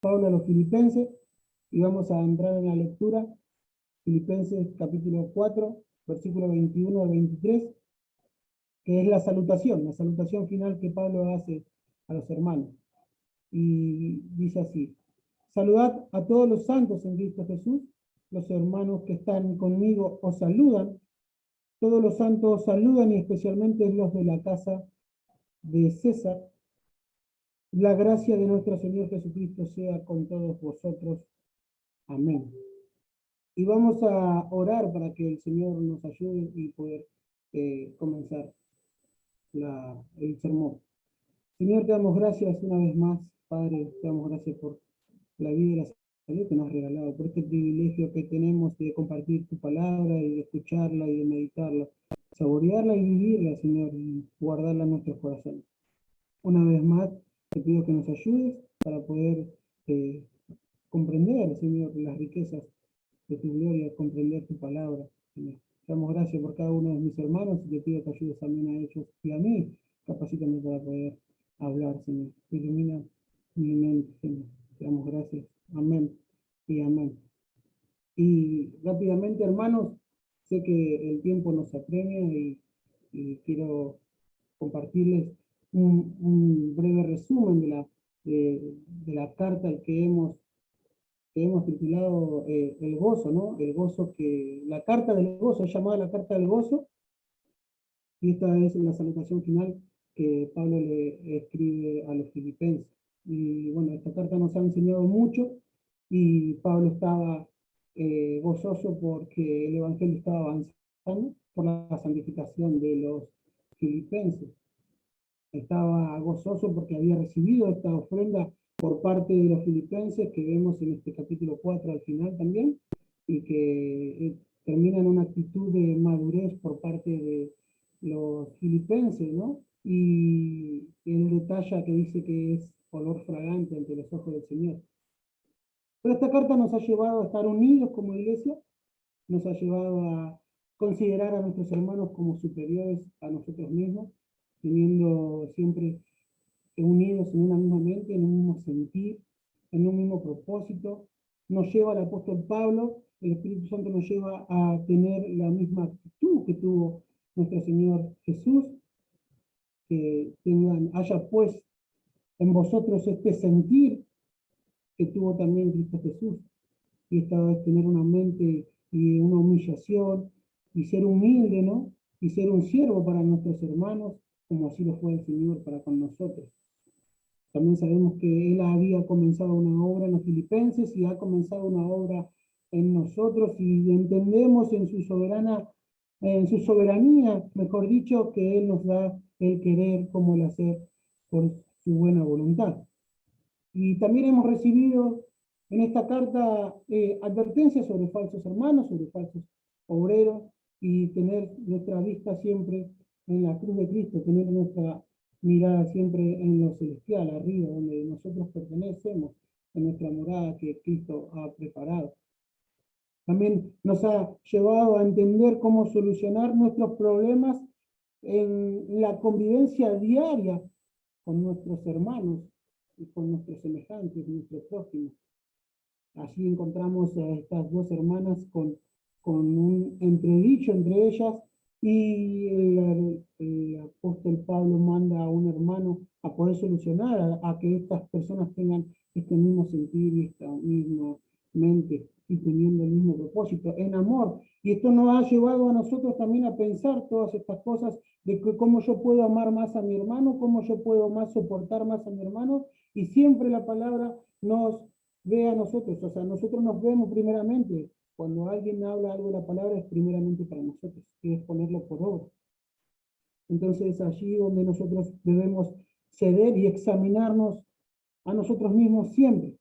Pablo a los Filipenses, y vamos a entrar en la lectura. Filipenses capítulo 4, versículo 21 al 23, que es la salutación final que Pablo hace a los hermanos. Y dice así: saludad a todos los santos en Cristo Jesús, los hermanos que están conmigo os saludan, todos los santos os saludan, y especialmente los de la casa de César. La gracia de nuestro Señor Jesucristo sea con todos vosotros. Amén. Y vamos a orar para que el Señor nos ayude y poder comenzar el sermón. Señor, te damos gracias una vez más, Padre, te damos gracias por la vida y la salud que nos has regalado, por este privilegio que tenemos de compartir tu palabra y de escucharla y de meditarla, saborearla y vivirla, Señor, y guardarla en nuestros corazones. Una vez más, te pido que nos ayudes para poder comprender, Señor, las riquezas de tu gloria, comprender tu palabra, Señor. Te damos gracias por cada uno de mis hermanos y te pido que ayudes también a ellos y a mí. Capacítame para poder hablar, Señor. Ilumina mi mente, Señor. Te damos gracias. Amén y amén. Y rápidamente, hermanos, sé que el tiempo nos apremia y quiero compartirles un breve resumen de la carta que hemos titulado El gozo, ¿no? El gozo la carta del gozo, es llamada la carta del gozo, y esta es la salutación final que Pablo le escribe a los filipenses. Y bueno, esta carta nos ha enseñado mucho, y Pablo estaba gozoso porque el evangelio estaba avanzando por la santificación de los filipenses. Estaba gozoso porque había recibido esta ofrenda por parte de los filipenses, que vemos en este capítulo 4 al final también, y que termina en una actitud de madurez por parte de los filipenses, ¿no? Y el detalle que dice que es olor fragante ante los ojos del Señor. Pero esta carta nos ha llevado a estar unidos como iglesia, nos ha llevado a considerar a nuestros hermanos como superiores a nosotros mismos, teniendo siempre unidos en una misma mente, en un mismo sentir, en un mismo propósito. Nos lleva al apóstol Pablo, el Espíritu Santo nos lleva a tener la misma actitud que tuvo nuestro Señor Jesús, que haya pues en vosotros este sentir que tuvo también Cristo Jesús, y esta es tener una mente y una humillación, y ser humilde, ¿no? Y ser un siervo para nuestros hermanos, como así lo fue el Señor para con nosotros. También sabemos que Él había comenzado una obra en los filipenses y ha comenzado una obra en nosotros, y entendemos en su soberanía, mejor dicho, que Él nos da el querer como el hacer por su buena voluntad. Y también hemos recibido en esta carta advertencias sobre falsos hermanos, sobre falsos obreros, y tener nuestra vista siempre en la cruz de Cristo, tener nuestra mirada siempre en lo celestial, arriba, donde nosotros pertenecemos, en nuestra morada que Cristo ha preparado. También nos ha llevado a entender cómo solucionar nuestros problemas en la convivencia diaria con nuestros hermanos y con nuestros semejantes, nuestros prójimos. Allí encontramos a estas dos hermanas con un entredicho entre ellas, y el apóstol Pablo manda a un hermano a poder solucionar, a que estas personas tengan este mismo sentir y esta misma mente, y teniendo el mismo propósito, en amor. Y esto nos ha llevado a nosotros también a pensar todas estas cosas, de cómo yo puedo amar más a mi hermano, cómo yo puedo más soportar más a mi hermano, y siempre la palabra nos ve a nosotros, o sea, nosotros nos vemos primeramente. Cuando alguien habla algo de la palabra, es primeramente para nosotros, y es ponerlo por obra. Entonces, allí donde nosotros debemos ceder y examinarnos a nosotros mismos siempre,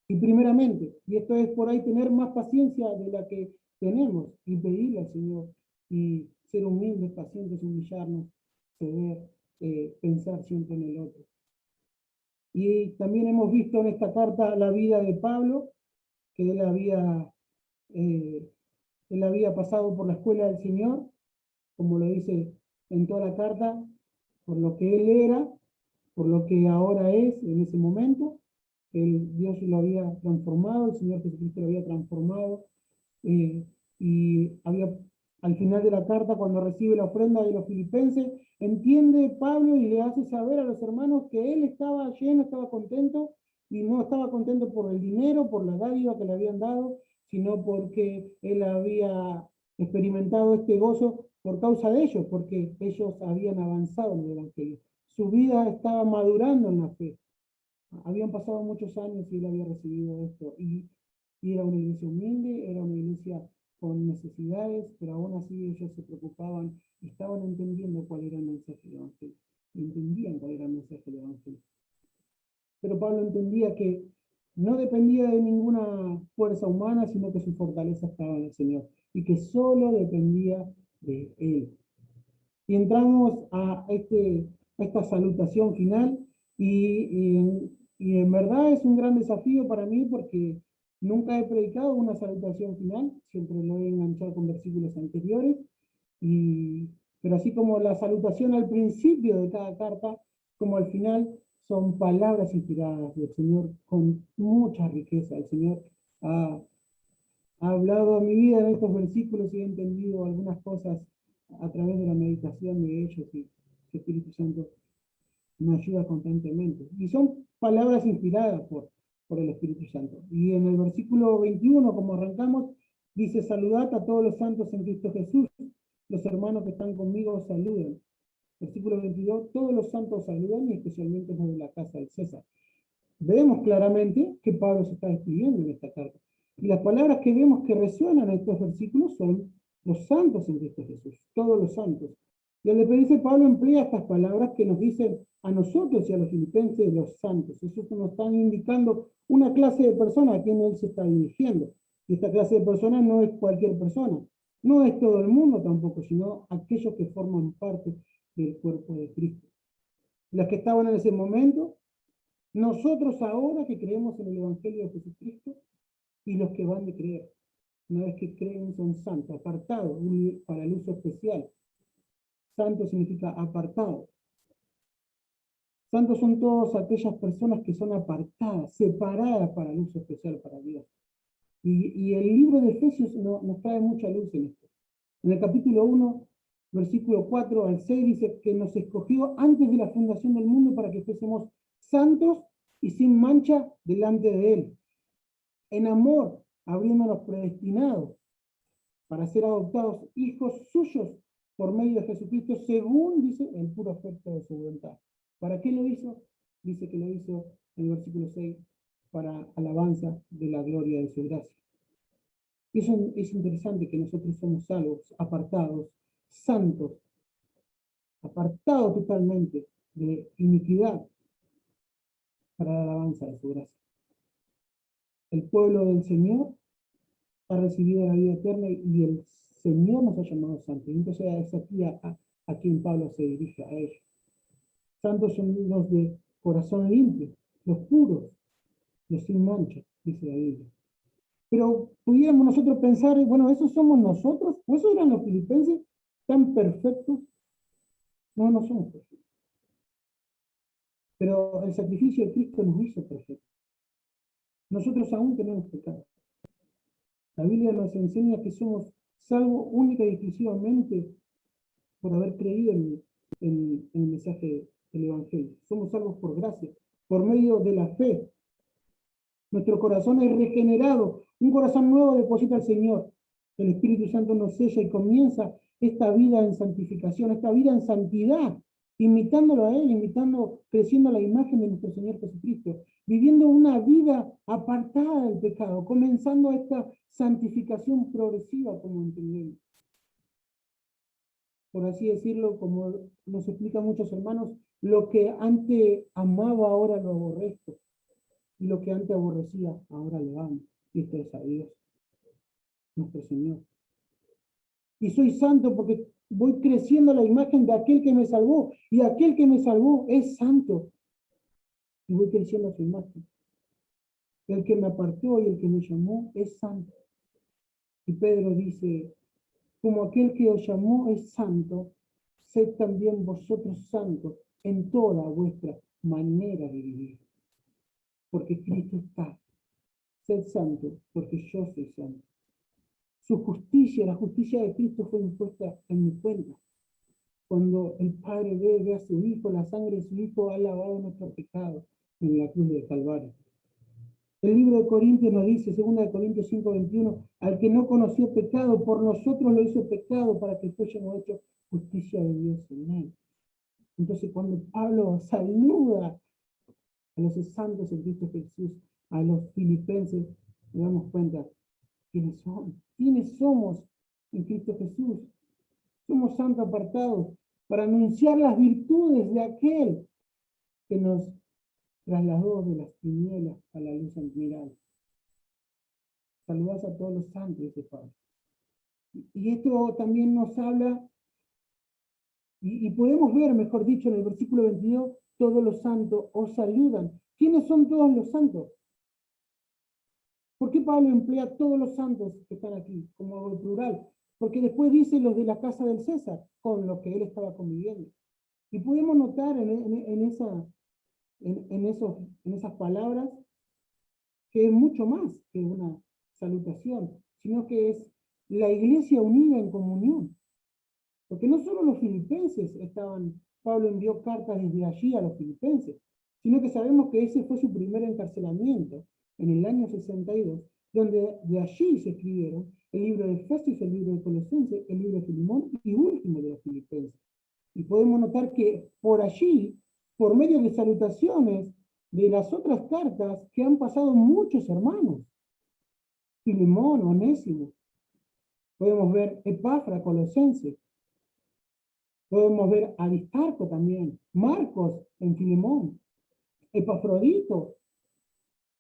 y primeramente, y esto es por ahí tener más paciencia de la que tenemos, y pedirle al Señor, y ser humildes, pacientes, humillarnos, ceder, pensar siempre en el otro. Y también hemos visto en esta carta la vida de Pablo, que él había pasado por la escuela del Señor, como lo dice en toda la carta, por lo que él era, por lo que ahora es en ese momento, Dios lo había transformado, el Señor Jesucristo lo había transformado, eh, y al final de la carta, cuando recibe la ofrenda de los filipenses, entiende Pablo y le hace saber a los hermanos que él estaba lleno, estaba contento, y no estaba contento por el dinero, por la dádiva que le habían dado, sino porque él había experimentado este gozo por causa de ellos, porque ellos habían avanzado en el Evangelio. Su vida estaba madurando en la fe. Habían pasado muchos años y él había recibido esto. Y era una iglesia humilde, era una iglesia con necesidades, pero aún así ellos se preocupaban y estaban entendiendo cuál era el mensaje del Evangelio. Entendían cuál era el mensaje del Evangelio. Pero Pablo entendía que no dependía de ninguna fuerza humana, sino que su fortaleza estaba en el Señor y que solo dependía de Él. Y entramos a esta salutación final y en verdad es un gran desafío para mí porque nunca he predicado una salutación final, siempre lo he enganchado con versículos anteriores, y, pero así como la salutación al principio de cada carta, como al final, son palabras inspiradas del Señor con mucha riqueza. El Señor ha, ha hablado a mi vida en estos versículos y he entendido algunas cosas a través de la meditación de ellos, y el Espíritu Santo me ayuda constantemente. Y son palabras inspiradas por el Espíritu Santo. Y en el versículo 21, como arrancamos, dice: saludad a todos los santos en Cristo Jesús. Los hermanos que están conmigo os saludan. Versículo 22, todos los santos saludan, y especialmente los de la casa del César. Vemos claramente que Pablo se está despidiendo en esta carta. Y las palabras que vemos que resuenan en estos versículos son los santos en Cristo Jesús, todos los santos. Y al despedirse, Pablo emplea estas palabras que nos dicen a nosotros y a los filipenses los santos. Eso nos están indicando una clase de persona a quien él se está dirigiendo. Y esta clase de persona no es cualquier persona, no es todo el mundo tampoco, sino aquellos que forman parte del cuerpo de Cristo. Los que estaban en ese momento, nosotros ahora que creemos en el Evangelio de Jesucristo, y los que van de creer. Una vez que creen son santos, apartados para el uso especial. Santo significa apartado. Santos son todas aquellas personas que son apartadas, separadas para el uso especial para Dios. Y el libro de Efesios nos trae mucha luz en esto. En el capítulo 1, versículo 4 al 6, dice que nos escogió antes de la fundación del mundo para que fuésemos santos y sin mancha delante de Él. En amor, habiéndonos predestinados para ser adoptados hijos suyos por medio de Jesucristo, según, dice, el puro afecto de su voluntad. ¿Para qué lo hizo? Dice que lo hizo en el versículo 6, para alabanza de la gloria de su gracia. Eso es interesante, que nosotros somos salvos, apartados, santos, apartados totalmente de iniquidad, para la alabanza de su gracia. El pueblo del Señor ha recibido la vida eterna y el Señor nos ha llamado santos. Entonces es aquí a quien Pablo se dirige, a ellos. Santos son los de corazón limpio, los puros, los sin mancha, dice la Biblia. Pero pudiéramos nosotros pensar, bueno, ¿esos somos nosotros? ¿O esos eran los filipenses tan perfectos? No, no somos perfectos. Pero el sacrificio de Cristo nos hizo perfectos. Nosotros aún tenemos pecado. La Biblia nos enseña que somos salvos única y exclusivamente por haber creído en el mensaje del Evangelio. Somos salvos por gracia, por medio de la fe. Nuestro corazón es regenerado, un corazón nuevo deposita al Señor. El Espíritu Santo nos sella y comienza esta vida en santificación, esta vida en santidad, imitándolo a Él, creciendo a la imagen de nuestro Señor Jesucristo, viviendo una vida apartada del pecado, comenzando esta santificación progresiva, como entendemos. Por así decirlo, como nos explican muchos hermanos, lo que antes amaba ahora lo aborrezco, y lo que antes aborrecía ahora lo amo. Y esto es a Dios, nuestro Señor. Y soy santo porque voy creciendo a la imagen de aquel que me salvó, y aquel que me salvó es santo, y voy creciendo a su imagen. El que me apartó y el que me llamó es santo. Y Pedro dice: como aquel que os llamó es santo, sed también vosotros santos en toda vuestra manera de vivir. porque Cristo está. Sed santo, porque yo soy santo. Su justicia, la justicia de Cristo fue impuesta en mi cuenta. Cuando el Padre ve a su Hijo, la sangre de su Hijo ha lavado nuestros pecados en la cruz del Calvario. El libro de Corintios nos dice, 2 Corintios 5:21, al que no conoció pecado, por nosotros lo hizo pecado para que fuésemos hechos justicia de Dios en él. Entonces, cuando Pablo saluda a los santos en Cristo Jesús, a los filipenses, nos damos cuenta quiénes somos en Cristo Jesús. Somos santos apartados para anunciar las virtudes de aquel que nos trasladó de las tinieblas a la luz admirable. Saludás a todos los santos, dice Pablo. Y esto también nos habla, y podemos ver, mejor dicho, en el versículo 22, todos los santos os saludan. ¿Quiénes son todos los santos? ¿Por qué Pablo emplea todos los santos que están aquí como algo plural? Porque después dice los de la casa del César, con los que él estaba conviviendo. Y podemos notar en esas palabras que es mucho más que una salutación, sino que es la iglesia unida en comunión. Porque no solo los filipenses Pablo envió cartas desde allí a los filipenses, sino que sabemos que ese fue su primer encarcelamiento en el año 62, donde de allí se escribieron el libro de Efesios, el libro de Colosenses, el libro de Filemón y último de los filipenses. Y podemos notar que por allí, por medio de salutaciones de las otras cartas, que han pasado muchos hermanos. Filemón, Onésimo. Podemos ver Epafra, Colosenses. Podemos ver Aristarco también. Marcos en Filemón. Epafrodito.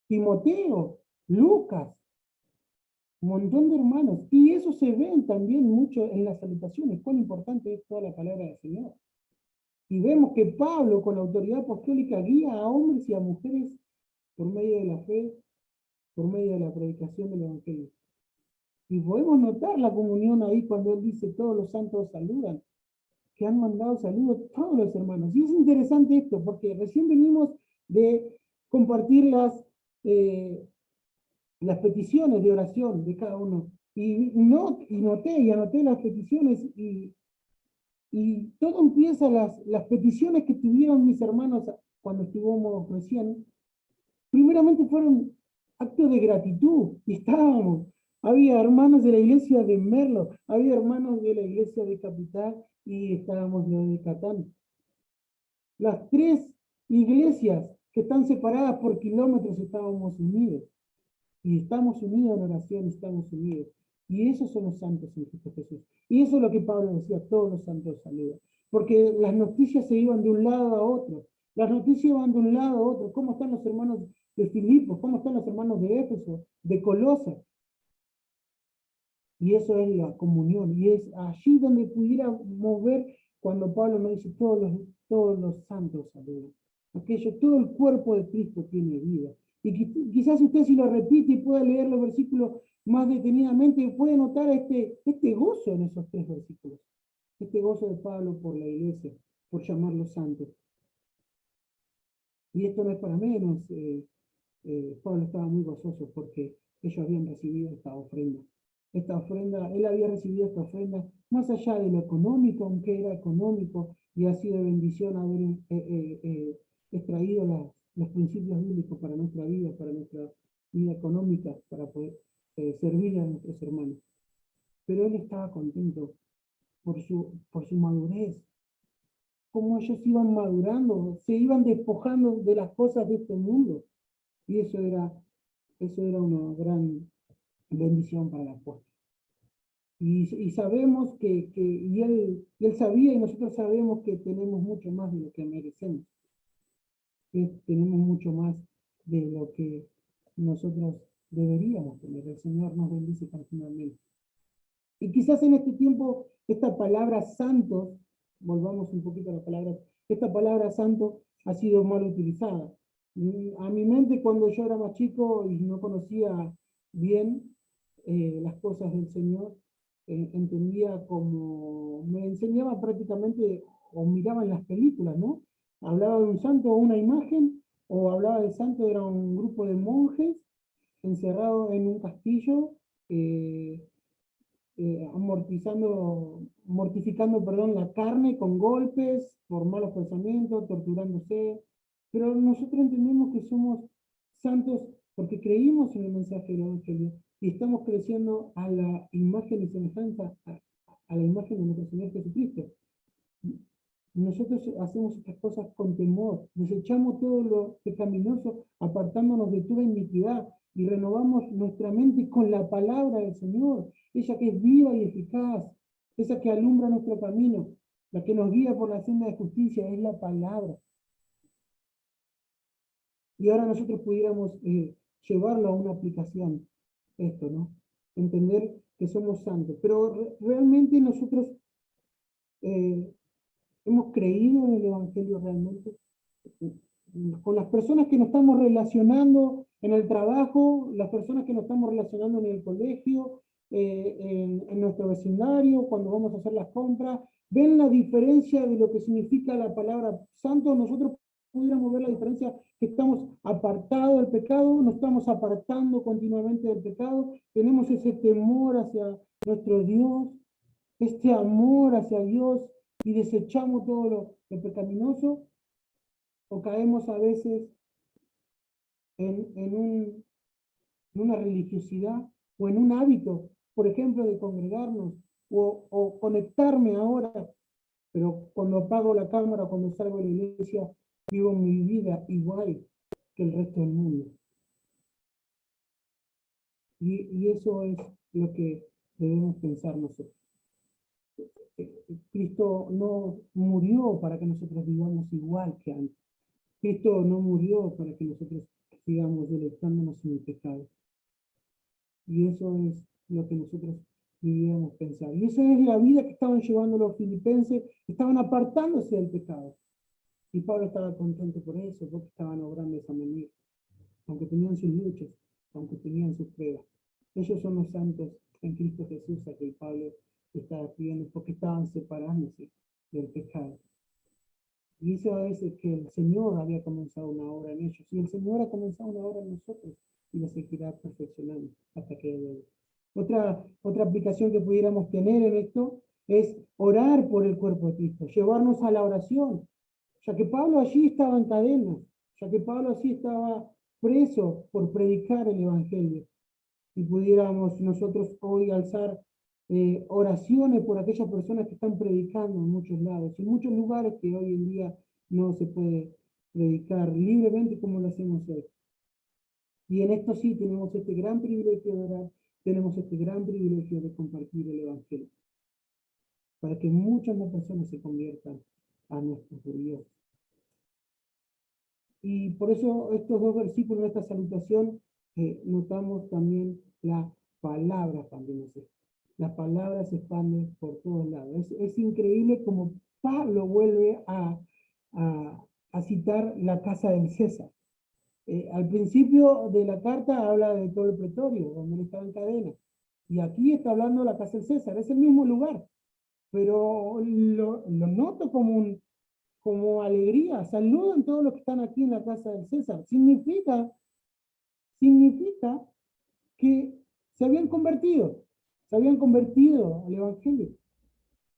Timoteo. Lucas. Un montón de hermanos. Y eso se ve también mucho en las salutaciones. Cuán importante es toda la palabra del Señor. Y vemos que Pablo, con la autoridad apostólica, guía a hombres y a mujeres por medio de la fe, por medio de la predicación del Evangelio. Y podemos notar la comunión ahí cuando él dice, todos los santos saludan, que han mandado saludos todos los hermanos. Y es interesante esto, porque recién venimos de compartir las peticiones de oración de cada uno. Y anoté las peticiones y todo empieza, las peticiones que tuvieron mis hermanos cuando estuvimos recién, primeramente fueron actos de gratitud, y había hermanos de la iglesia de Merlo, había hermanos de la iglesia de Capital, y estábamos de Catán. Las tres iglesias que están separadas por kilómetros estábamos unidos, y estamos unidos en oración, estamos unidos. Y esos son los santos en Cristo Jesús. Y eso es lo que Pablo decía, todos los santos saludan. Porque las noticias se iban de un lado a otro. Las noticias iban de un lado a otro. ¿Cómo están los hermanos de Filipos? ¿Cómo están los hermanos de Éfeso? De Colosas. Y eso es la comunión. Y es allí donde pudiéramos ver cuando Pablo nos dice, todos los santos saludan. Todo el cuerpo de Cristo tiene vida. Y quizás usted, si lo repite y pueda leer los versículos más detenidamente, puede notar este gozo en esos tres versículos. Este gozo de Pablo por la iglesia, por llamarlos santos. Y esto no es para menos. Pablo estaba muy gozoso porque ellos habían recibido esta ofrenda. Él había recibido esta ofrenda más allá de lo económico, aunque era económico, y ha sido de bendición haber extraído los principios bíblicos para nuestra vida económica, para poder servir a nuestros hermanos. Pero él estaba contento por su madurez, cómo ellos iban madurando, se iban despojando de las cosas de este mundo. Y eso era una gran bendición para el apóstol. Y sabemos y él sabía, y nosotros sabemos que tenemos mucho más de lo que merecemos. Tenemos mucho más de lo que nosotros deberíamos tener. El Señor nos bendice continuamente. Y quizás en este tiempo, esta palabra santos, volvamos un poquito a la palabra, esta palabra santo ha sido mal utilizada. A mi mente, cuando yo era más chico y no conocía bien las cosas del Señor, entendía como, me enseñaba prácticamente, o miraba en las películas, ¿no? Hablaba de un santo o una imagen, o hablaba de santo, era un grupo de monjes encerrados en un castillo, eh, mortificando, perdón, la carne con golpes, por malos pensamientos, torturándose. Pero nosotros entendemos que somos santos porque creímos en el mensaje del Evangelio y estamos creciendo a la imagen y semejanza, a la imagen de nuestro Señor Jesucristo. Nosotros hacemos estas cosas con temor, desechamos todo lo pecaminoso, apartándonos de toda iniquidad y renovamos nuestra mente con la palabra del Señor, ella que es viva y eficaz, esa que alumbra nuestro camino, la que nos guía por la senda de justicia, es la palabra. Y ahora nosotros pudiéramos llevarlo a una aplicación, esto, ¿no? Entender que somos santos, pero realmente nosotros eh, hemos creído en el Evangelio realmente. Con las personas que nos estamos relacionando en el trabajo, las personas que nos estamos relacionando en el colegio, en nuestro vecindario, cuando vamos a hacer las compras, ven la diferencia de lo que significa la palabra santo. Nosotros pudiéramos ver la diferencia que estamos apartados del pecado, nos estamos apartando continuamente del pecado, tenemos ese temor hacia nuestro Dios, este amor hacia Dios y desechamos todo lo pecaminoso, o caemos a veces en una religiosidad o en un hábito, por ejemplo, de congregarnos o conectarme ahora, pero cuando apago la cámara, cuando salgo de la iglesia, vivo mi vida igual que el resto del mundo. Y eso es lo que debemos pensar nosotros. Cristo no murió para que nosotros vivamos igual que antes. Cristo no murió para que nosotros sigamos deleitándonos en el pecado. Y eso es lo que nosotros deberíamos pensar. Y esa es la vida que estaban llevando los filipenses, estaban apartándose del pecado. Y Pablo estaba contento por eso, porque estaban obrando de esa manera. Aunque tenían sus luchas, aunque tenían sus pruebas. Ellos son los santos en Cristo Jesús, a que Pablo estaba escribiendo, porque estaban separándose del pecado. Y eso a veces que el Señor había comenzado una obra en ellos. Y el Señor ha comenzado una obra en nosotros y la seguirá perfeccionando hasta que llegue. Otra aplicación que pudiéramos tener en esto es orar por el cuerpo de Cristo, llevarnos a la oración, ya que Pablo allí estaba en cadenas, ya que Pablo allí estaba preso por predicar el Evangelio. Y pudiéramos nosotros hoy alzar oraciones por aquellas personas que están predicando en muchos lados, en muchos lugares que hoy en día no se puede predicar libremente como lo hacemos hoy. Y en esto sí tenemos este gran privilegio de orar, tenemos este gran privilegio de compartir el Evangelio, para que muchas más personas se conviertan a nuestro Dios. Y por eso estos dos versículos, esta salutación, notamos también la palabra también. La palabra se expande por todos lados. Es increíble como Pablo vuelve a citar la casa del César. Al principio de la carta habla de todo el pretorio, donde él estaba en cadena. Y aquí está hablando de la casa del César, es el mismo lugar. Pero lo noto como alegría. Saludan todos los que están aquí en la casa del César. Significa que se habían convertido al Evangelio.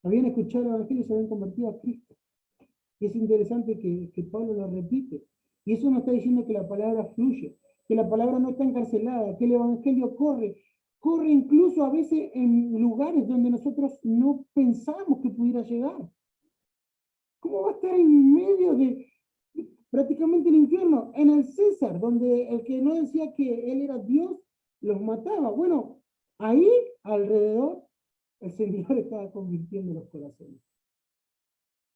Habían escuchado el Evangelio y se habían convertido a Cristo. Y es interesante que Pablo lo repite. Y eso nos está diciendo que la palabra fluye, que la palabra no está encarcelada, que el Evangelio corre incluso a veces en lugares donde nosotros no pensamos que pudiera llegar. ¿Cómo va a estar en medio de prácticamente el infierno? En el César, donde el que no decía que él era Dios, los mataba. Bueno, ahí alrededor el Señor estaba convirtiendo los corazones.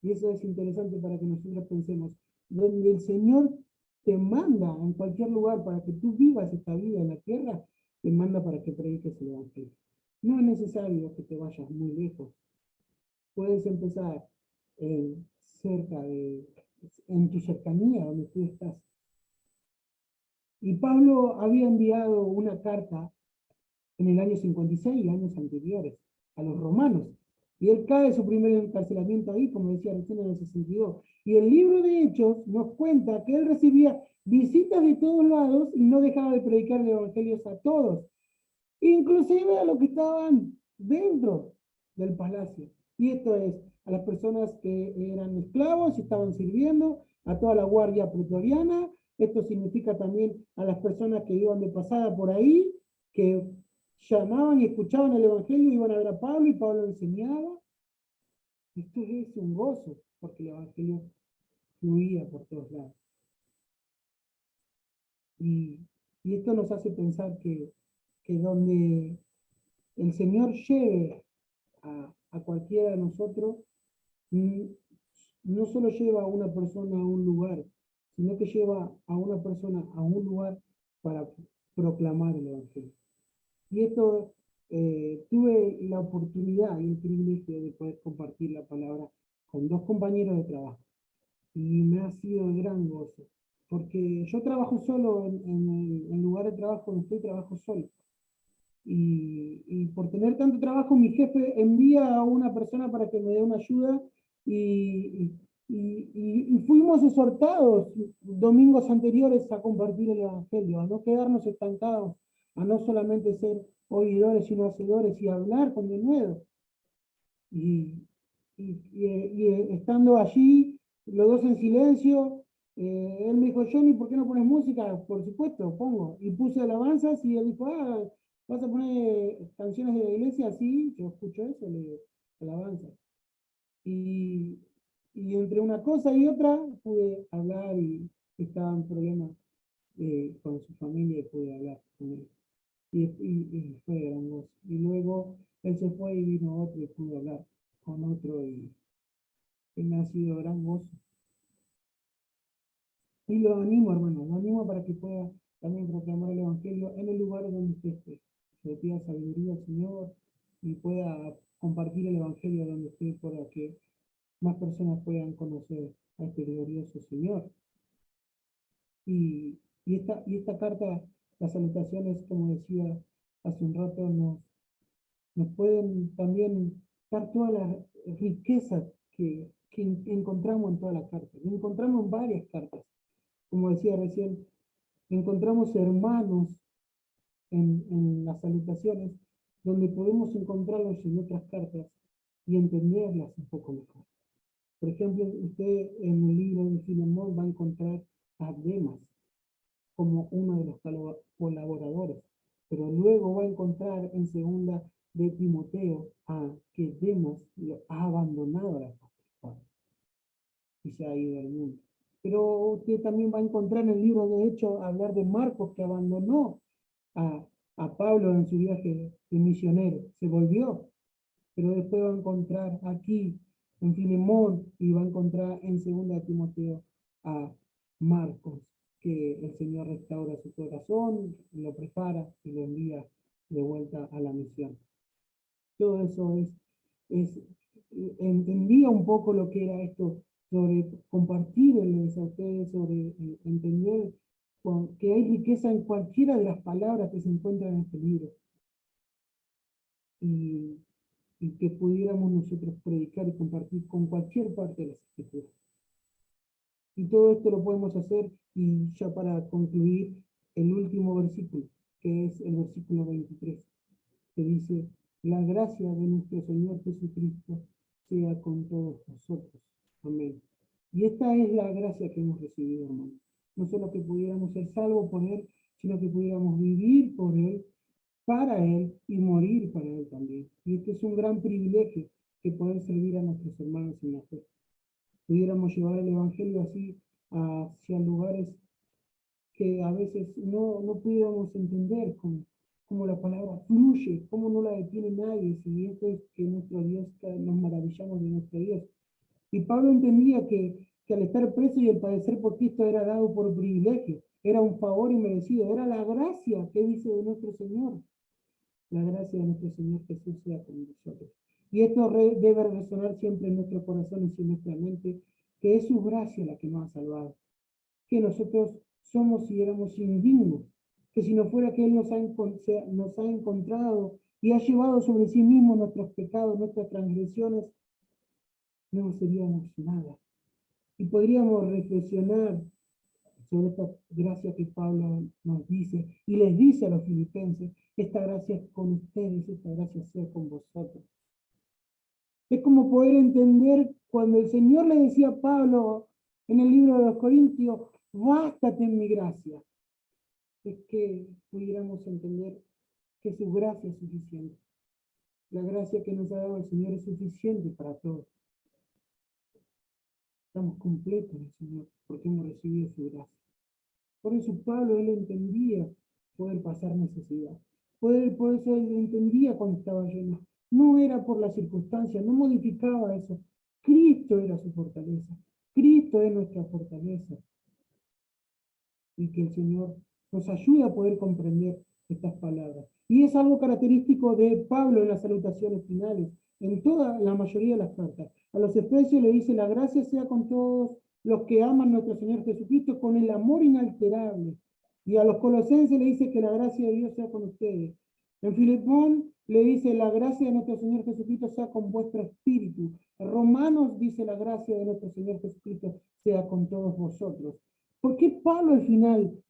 Y eso es interesante para que nosotros pensemos, donde el Señor te manda en cualquier lugar para que tú vivas esta vida en la tierra, te manda para que prediques el Evangelio. No es necesario que te vayas muy lejos. Puedes empezar en tu cercanía, donde tú estás. Y Pablo había enviado una carta en el año 56 y años anteriores a los romanos. Y él cae su primer encarcelamiento ahí, como decía recién en el 62. Y el libro de Hechos nos cuenta que él recibía visitas de todos lados y no dejaba de predicar el evangelio a todos, inclusive a los que estaban dentro del palacio. Y esto es a las personas que eran esclavos y estaban sirviendo, a toda la guardia pretoriana. Esto significa también a las personas que iban de pasada por ahí, que llamaban y escuchaban el evangelio, iban a ver a Pablo y Pablo enseñaba. Esto es un gozo, porque el evangelio fluía por todos lados. Y, y esto nos hace pensar que donde el Señor lleve a cualquiera de nosotros, no solo lleva a una persona a un lugar, sino que lleva a una persona a un lugar para proclamar el Evangelio. Y esto tuve la oportunidad y el privilegio de poder compartir la palabra con 2 compañeros de trabajo. Y me ha sido de gran gozo, porque yo trabajo solo en el lugar de trabajo donde estoy, trabajo solo. Y por tener tanto trabajo, mi jefe envía a una persona para que me dé una ayuda y, y fuimos exhortados domingos anteriores a compartir el Evangelio, a no quedarnos estancados, a no solamente ser oidores, sino hacedores y hablar con denuedo. Y, estando allí, los dos en silencio, él me dijo, Johnny, ¿por qué no pones música? Por supuesto, pongo. Y puse alabanzas y él dijo, ¿vas a poner canciones de la iglesia? Sí, yo escucho eso, le digo, alabanzas. Y, entre una cosa y otra pude hablar y estaba en problemas con su familia y pude hablar con él. Y fue gran gozo. Y luego él se fue y vino otro y pude hablar con otro y me ha sido gran gozo. Y lo animo, hermano, lo animo para que pueda también proclamar el Evangelio en el lugar donde usted esté. Que le pida sabiduría al Señor y pueda compartir el Evangelio donde esté para que más personas puedan conocer a este glorioso Señor. Y esta carta, las salutaciones, como decía hace un rato, nos pueden también dar todas las riquezas que encontramos en toda la carta. Encontramos en varias cartas. Como decía recién, encontramos hermanos en las salutaciones, donde podemos encontrarlos en otras cartas y entenderlas un poco mejor. Por ejemplo, usted en el libro de Filemón va a encontrar a Demas como uno de los colaboradores, pero luego va a encontrar en segunda de Timoteo a que Demas lo ha abandonado a la apóstol y se ha ido al mundo. Pero usted también va a encontrar en el libro de Hechos hablar de Marcos que abandonó a, a Pablo en su viaje de misionero, se volvió, pero después va a encontrar aquí en Filemón y va a encontrar en segunda Timoteo a Marcos, que el Señor restaura su corazón, lo prepara y lo envía de vuelta a la misión. Todo eso entendía un poco lo que era esto, sobre compartirles a ustedes, sobre entender que hay riqueza en cualquiera de las palabras que se encuentran en este libro. Y, que pudiéramos nosotros predicar y compartir con cualquier parte de las escrituras. Y todo esto lo podemos hacer, y ya para concluir, el último versículo, que es el versículo 23, que dice, la gracia de nuestro Señor Jesucristo sea con todos nosotros. Amén. Y esta es la gracia que hemos recibido, hermano. No solo que pudiéramos ser salvos por Él, sino que pudiéramos vivir por Él, para Él y morir para Él también. Y este es un gran privilegio, que poder servir a nuestros hermanos en la fe. Pudiéramos llevar el Evangelio así hacia lugares que a veces no pudiéramos entender cómo la palabra fluye, cómo no la detiene nadie, si esto es que nuestro Dios, nos maravillamos de nuestro Dios. Y Pablo entendía que al estar preso y el padecer por Cristo era dado por privilegio, era un favor inmerecido, era la gracia que dice de nuestro Señor. La gracia de nuestro Señor Jesús sea con nosotros. Y esto debe resonar siempre en nuestro corazón y en nuestra mente, que es su gracia la que nos ha salvado. Que nosotros somos y éramos indignos, que si no fuera que Él nos ha encontrado y ha llevado sobre sí mismo nuestros pecados, nuestras transgresiones, no seríamos nada. Y podríamos reflexionar sobre esta gracia que Pablo nos dice y les dice a los filipenses, esta gracia es con ustedes, esta gracia sea con vosotros. Es como poder entender cuando el Señor le decía a Pablo en el libro de los Corintios, bástate en mi gracia. Es que pudiéramos entender que su gracia es suficiente. La gracia que nos ha dado el Señor es suficiente para todos. Estamos completos en el Señor porque hemos recibido su gracia. Por eso Pablo, él entendía poder pasar necesidad. Por eso él entendía cuando estaba lleno. No era por la circunstancia, no modificaba eso. Cristo era su fortaleza. Cristo es nuestra fortaleza. Y que el Señor nos ayude a poder comprender estas palabras. Y es algo característico de Pablo en las salutaciones finales, en toda la mayoría de las cartas. A los Efesios le dice, la gracia sea con todos los que aman a nuestro Señor Jesucristo con el amor inalterable. Y a los Colosenses le dice que la gracia de Dios sea con ustedes. En Filemón le dice, la gracia de nuestro Señor Jesucristo sea con vuestro espíritu. En Romanos dice, la gracia de nuestro Señor Jesucristo sea con todos vosotros. ¿Por qué Pablo al final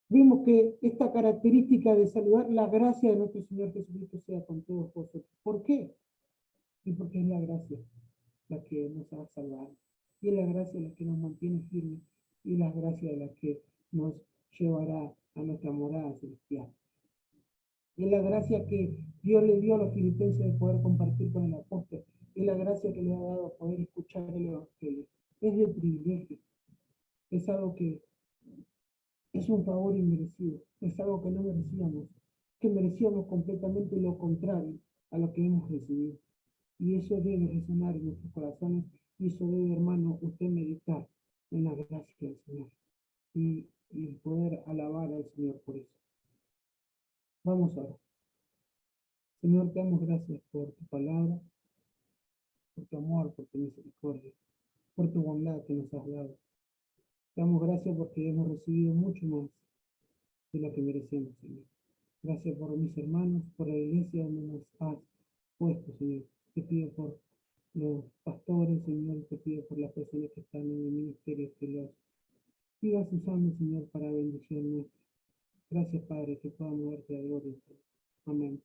vemos que esta característica de saludar la gracia de nuestro Señor Jesucristo sea con todos vosotros? ¿Por qué? Y porque es la gracia la que nos ha salvado. Y es la gracia la que nos mantiene firmes. Y la gracia la que nos llevará a nuestra morada celestial. Es la gracia que Dios le dio a los filipenses de poder compartir con el apóstol. Es la gracia que le ha dado poder escuchar el Evangelio. Es de privilegio. Es algo que es un favor inmerecido, es algo que no merecíamos, que merecíamos completamente lo contrario a lo que hemos recibido. Y eso debe resonar en nuestros corazones, y eso debe, hermano, usted meditar en la gracia del Señor y poder alabar al Señor por eso. Vamos ahora. Señor, te damos gracias por tu palabra, por tu amor, por tu misericordia, por tu bondad que nos has dado. Te damos gracias porque hemos recibido mucho más de lo que merecemos, Señor. Gracias por mis hermanos, por la iglesia donde nos has puesto, Señor. Te pido por los pastores, Señor, te pido por las personas que están en el ministerio, que los sigas usando, Señor, para bendición nuestra. Gracias, Padre, que podamos darte la gloria. Amén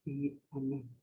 y amén.